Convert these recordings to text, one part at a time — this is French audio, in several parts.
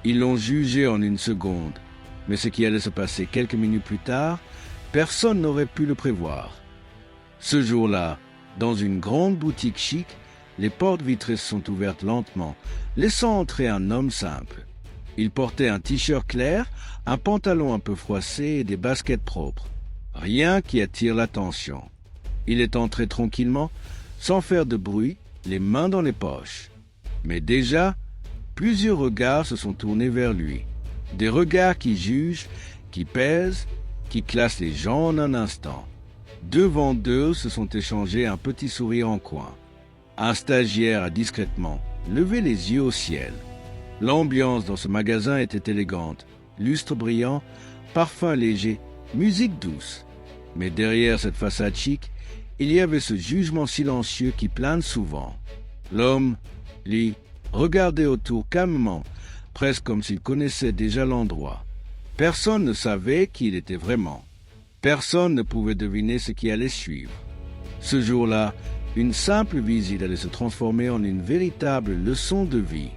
Ils l'ont jugé en une seconde, mais ce qui allait se passer quelques minutes plus tard, personne n'aurait pu le prévoir. Ce jour-là, dans une grande boutique chic, les portes vitrées se sont ouvertes lentement, laissant entrer un homme simple. Il portait un t-shirt clair, un pantalon un peu froissé et des baskets propres. Rien qui attire l'attention. Il est entré tranquillement, sans faire de bruit, les mains dans les poches. Mais déjà, plusieurs regards se sont tournés vers lui. Des regards qui jugent, qui pèsent, qui classent les gens en un instant. 2 vendeuses se sont échangées un petit sourire en coin. Un stagiaire a discrètement levé les yeux au ciel. L'ambiance dans ce magasin était élégante, lustre brillant, parfum léger, musique douce. Mais derrière cette façade chic, il y avait ce jugement silencieux qui plane souvent. L'homme, lui, regardait autour calmement, presque comme s'il connaissait déjà l'endroit. Personne ne savait qui il était vraiment. Personne ne pouvait deviner ce qui allait suivre. Ce jour-là, une simple visite allait se transformer en une véritable leçon de vie.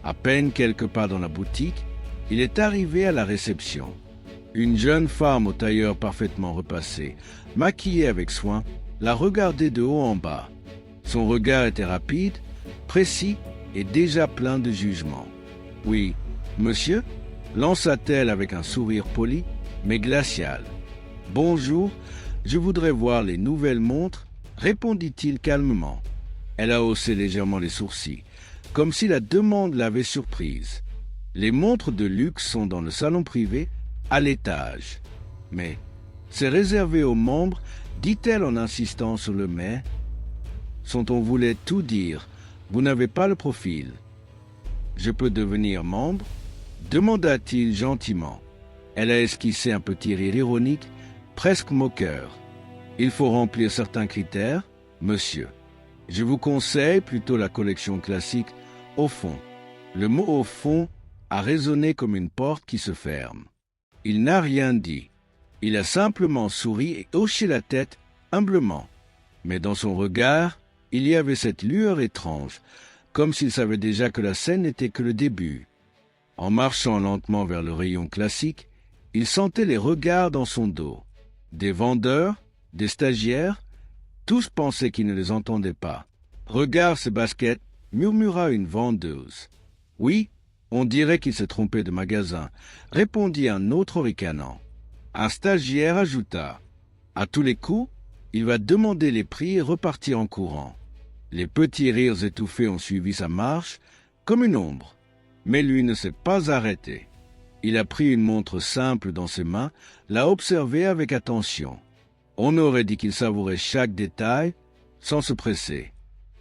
À peine quelque part dans la boutique, il est arrivé à la réception. Une jeune femme au tailleur parfaitement repassé, maquillée avec soin, la regardait de haut en bas. Son regard était rapide, précis et déjà plein de jugement. « Oui, monsieur ?» lança-t-elle avec un sourire poli, mais glacial. « Bonjour, je voudrais voir les nouvelles montres ?» répondit-il calmement. Elle a haussé légèrement les sourcils, comme si la demande l'avait surprise. Les montres de luxe sont dans le salon privé, à l'étage. Mais c'est réservé aux membres, dit-elle en insistant sur le mais. Son ton voulait tout dire. Vous n'avez pas le profil. Je peux devenir membre? Demanda-t-il gentiment. Elle a esquissé un petit rire ironique, presque moqueur. Il faut remplir certains critères, monsieur. Je vous conseille plutôt la collection classique au fond. Le mot au fond a résonné comme une porte qui se ferme. Il n'a rien dit. Il a simplement souri et hoché la tête humblement. Mais dans son regard, il y avait cette lueur étrange, comme s'il savait déjà que la scène n'était que le début. En marchant lentement vers le rayon classique, il sentait les regards dans son dos. Des vendeurs, des stagiaires, tous pensaient qu'il ne les entendait pas. « Regarde ces baskets !» murmura une vendeuse. « Oui, on dirait qu'il s'est trompé de magasin », répondit un autre en ricanant. Un stagiaire ajouta. « À tous les coups, il va demander les prix et repartir en courant. » Les petits rires étouffés ont suivi sa marche, comme une ombre. Mais lui ne s'est pas arrêté. Il a pris une montre simple dans ses mains, l'a observée avec attention. On aurait dit qu'il savourait chaque détail, sans se presser.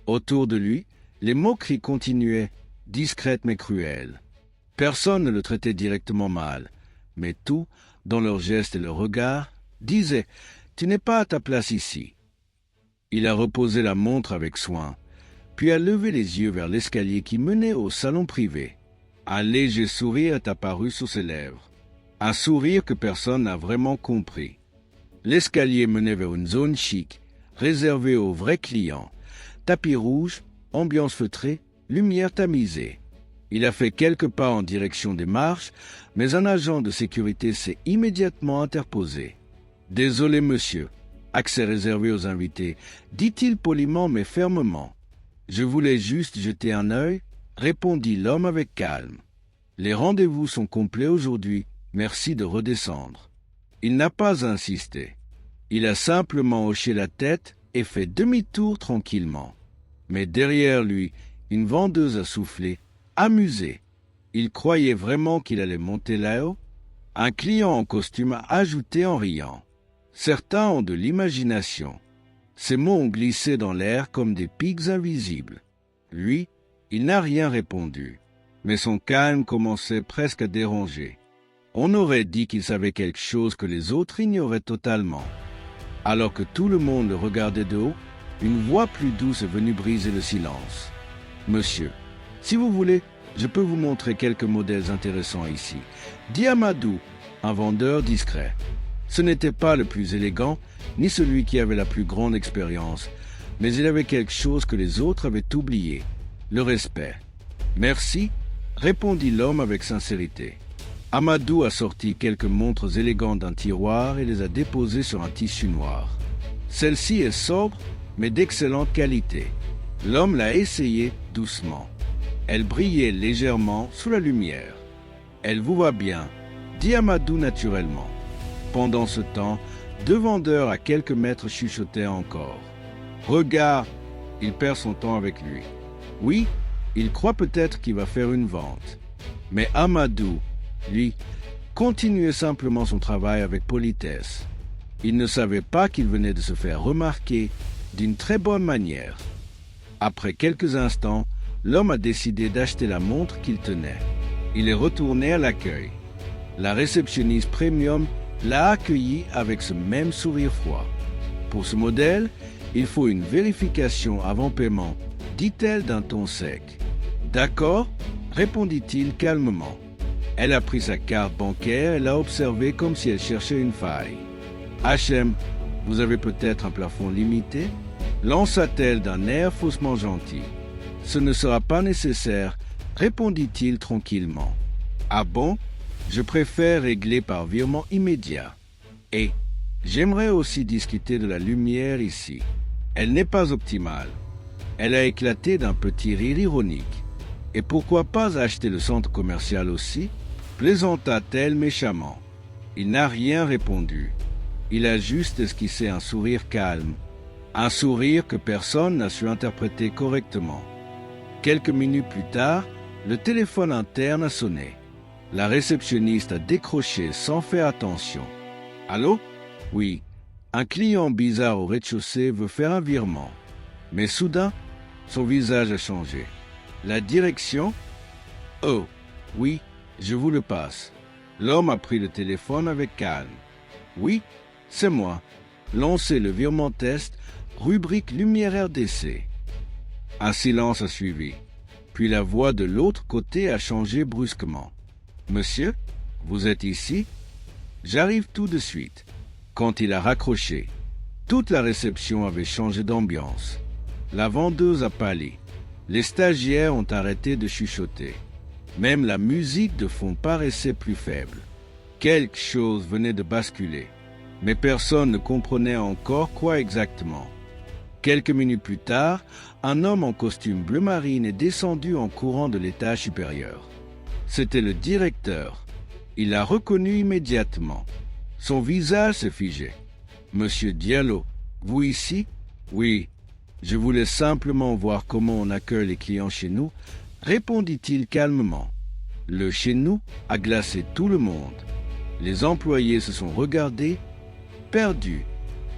Autour de lui, les moqueries continuaient, discrètes mais cruelles. Personne ne le traitait directement mal, mais tout, dans leurs gestes et leurs regards, disait « Tu n'es pas à ta place ici ». Il a reposé la montre avec soin, puis a levé les yeux vers l'escalier qui menait au salon privé. Un léger sourire est apparu sur ses lèvres, un sourire que personne n'a vraiment compris. L'escalier menait vers une zone chic, réservée aux vrais clients. Tapis rouge, ambiance feutrée, lumière tamisée. Il a fait quelques pas en direction des marches, mais un agent de sécurité s'est immédiatement interposé. « Désolé, monsieur, accès réservé aux invités, » dit-il poliment mais fermement. « Je voulais juste jeter un œil, » répondit l'homme avec calme. « Les rendez-vous sont complets aujourd'hui, merci de redescendre. » Il n'a pas insisté. Il a simplement hoché la tête et fait demi-tour tranquillement. Mais derrière lui, une vendeuse a soufflé, amusée. Il croyait vraiment qu'il allait monter là-haut. Un client en costume a ajouté en riant. Certains ont de l'imagination. Ces mots ont glissé dans l'air comme des pics invisibles. Lui, il n'a rien répondu, mais son calme commençait presque à déranger. On aurait dit qu'il savait quelque chose que les autres ignoraient totalement. Alors que tout le monde le regardait de haut, une voix plus douce est venue briser le silence. « Monsieur, si vous voulez, je peux vous montrer quelques modèles intéressants ici. » dit Amadou, un vendeur discret. Ce n'était pas le plus élégant, ni celui qui avait la plus grande expérience, mais il avait quelque chose que les autres avaient oublié, le respect. « Merci » répondit l'homme avec sincérité. Amadou a sorti quelques montres élégantes d'un tiroir et les a déposées sur un tissu noir. Celle-ci est sobre, mais d'excellente qualité. L'homme l'a essayée doucement. Elle brillait légèrement sous la lumière. « Elle vous va bien », dit Amadou naturellement. Pendant ce temps, 2 vendeurs à quelques mètres chuchotaient encore. « Regarde !» Il perd son temps avec lui. Oui, il croit peut-être qu'il va faire une vente. Mais Amadou, lui, continuait simplement son travail avec politesse. Il ne savait pas qu'il venait de se faire remarquer d'une très bonne manière. Après quelques instants, l'homme a décidé d'acheter la montre qu'il tenait. Il est retourné à l'accueil. La réceptionniste premium l'a accueilli avec ce même sourire froid. Pour ce modèle, il faut une vérification avant paiement, dit-elle d'un ton sec. D'accord, répondit-il calmement. Elle a pris sa carte bancaire et l'a observée comme si elle cherchait une faille. H.M., vous avez peut-être un plafond limité? Lança-t-elle d'un air faussement gentil. Ce ne sera pas nécessaire, répondit-il tranquillement. Ah bon? Je préfère régler par virement immédiat. Et j'aimerais aussi discuter de la lumière ici. Elle n'est pas optimale. Elle a éclaté d'un petit rire ironique. Et pourquoi pas acheter le centre commercial aussi? Plaisanta-t-elle méchamment. Il n'a rien répondu. Il a juste esquissé un sourire calme. Un sourire que personne n'a su interpréter correctement. Quelques minutes plus tard, le téléphone interne a sonné. La réceptionniste a décroché sans faire attention. « Allô? Oui, un client bizarre au rez-de-chaussée veut faire un virement. » Mais soudain, son visage a changé. « La direction? Oh, oui, je vous le passe. » L'homme a pris le téléphone avec calme. « Oui, c'est moi. Lancez le virement test, rubrique lumière RDC. » Un silence a suivi. Puis la voix de l'autre côté a changé brusquement. « Monsieur, vous êtes ici? J'arrive tout de suite. » Quand il a raccroché, toute la réception avait changé d'ambiance. La vendeuse a pâli. Les stagiaires ont arrêté de chuchoter. Même la musique de fond paraissait plus faible. Quelque chose venait de basculer, mais personne ne comprenait encore quoi exactement. Quelques minutes plus tard, un homme en costume bleu marine est descendu en courant de l'étage supérieur. C'était le directeur. Il l'a reconnu immédiatement. Son visage se figeait. « Monsieur Diallo, vous ici? »« Oui, je voulais simplement voir comment on accueille les clients chez nous, » répondit-il calmement. Le « chez nous » a glacé tout le monde. Les employés se sont regardés, perdus.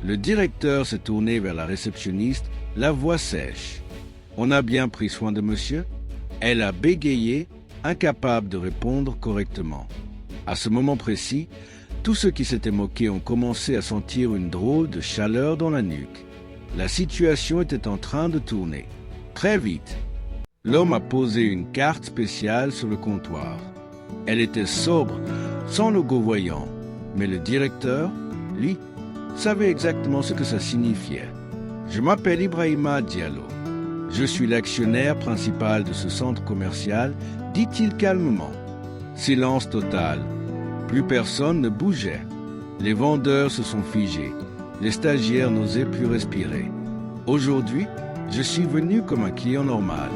Le directeur s'est tourné vers la réceptionniste, la voix sèche. « On a bien pris soin de monsieur ?» Elle a bégayé, incapable de répondre correctement. À ce moment précis, tous ceux qui s'étaient moqués ont commencé à sentir une drôle de chaleur dans la nuque. La situation était en train de tourner. Très vite, l'homme a posé une carte spéciale sur le comptoir. Elle était sobre, sans logo voyant, mais le directeur, lui, savait exactement ce que ça signifiait. « Je m'appelle Ibrahima Diallo. Je suis l'actionnaire principal de ce centre commercial, » dit-il calmement. Silence total. Plus personne ne bougeait. Les vendeurs se sont figés. Les stagiaires n'osaient plus respirer. Aujourd'hui, je suis venu comme un client normal.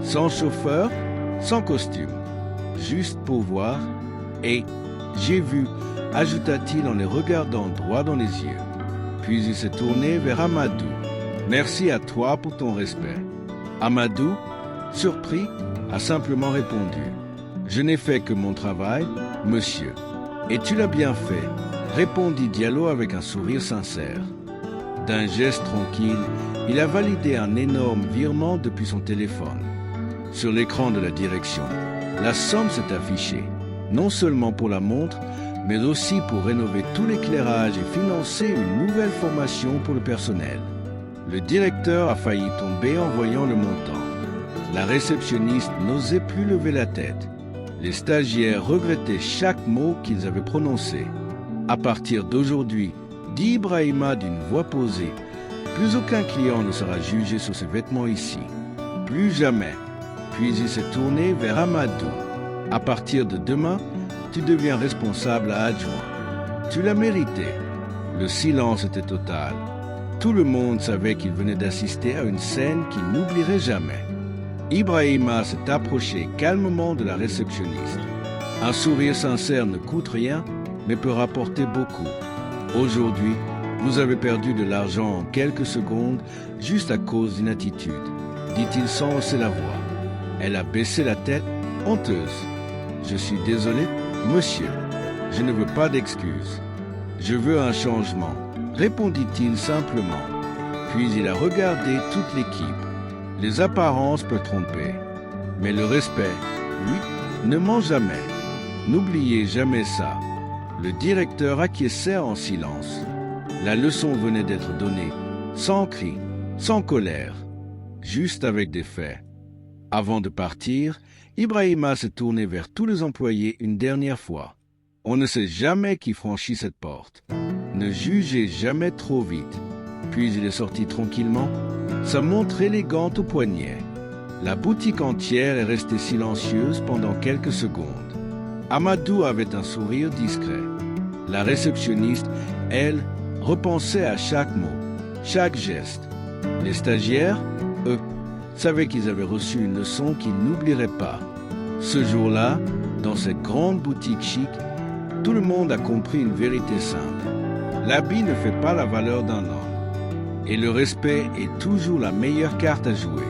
Sans chauffeur, sans costume. Juste pour voir. Et j'ai vu, ajouta-t-il en les regardant droit dans les yeux. Puis il s'est tourné vers Amadou. Merci à toi pour ton respect. Amadou, surpris, a simplement répondu. Je n'ai fait que mon travail, monsieur. Et tu l'as bien fait, répondit Diallo avec un sourire sincère. D'un geste tranquille, il a validé un énorme virement depuis son téléphone. Sur l'écran de la direction, la somme s'est affichée, non seulement pour la montre, mais aussi pour rénover tout l'éclairage et financer une nouvelle formation pour le personnel. Le directeur a failli tomber en voyant le montant. La réceptionniste n'osait plus lever la tête. Les stagiaires regrettaient chaque mot qu'ils avaient prononcé. À partir d'aujourd'hui, dit Ibrahima d'une voix posée, plus aucun client ne sera jugé sur ses vêtements ici. Plus jamais. Puis il s'est tourné vers Amadou. À partir de demain, tu deviens responsable adjoint. Tu l'as mérité. Le silence était total. Tout le monde savait qu'il venait d'assister à une scène qu'il n'oublierait jamais. Ibrahima s'est approché calmement de la réceptionniste. Un sourire sincère ne coûte rien, mais peut rapporter beaucoup. Aujourd'hui, vous avez perdu de l'argent en quelques secondes juste à cause d'une attitude, dit-il sans hausser la voix. Elle a baissé la tête, honteuse. Je suis désolé, monsieur. Je ne veux pas d'excuses. Je veux un changement, répondit-il simplement. Puis il a regardé toute l'équipe. Les apparences peuvent tromper, mais le respect, lui, ne ment jamais. N'oubliez jamais ça. Le directeur acquiesçait en silence. La leçon venait d'être donnée, sans cri, sans colère, juste avec des faits. Avant de partir, Ibrahima s'est tourné vers tous les employés une dernière fois. On ne sait jamais qui franchit cette porte. Ne jugez jamais trop vite. Puis il est sorti tranquillement, sa montre élégante au poignet. La boutique entière est restée silencieuse pendant quelques secondes. Amadou avait un sourire discret. La réceptionniste, elle, repensait à chaque mot, chaque geste. Les stagiaires, eux, savaient qu'ils avaient reçu une leçon qu'ils n'oublieraient pas. Ce jour-là, dans cette grande boutique chic, tout le monde a compris une vérité simple. L'habit ne fait pas la valeur d'un homme. Et le respect est toujours la meilleure carte à jouer.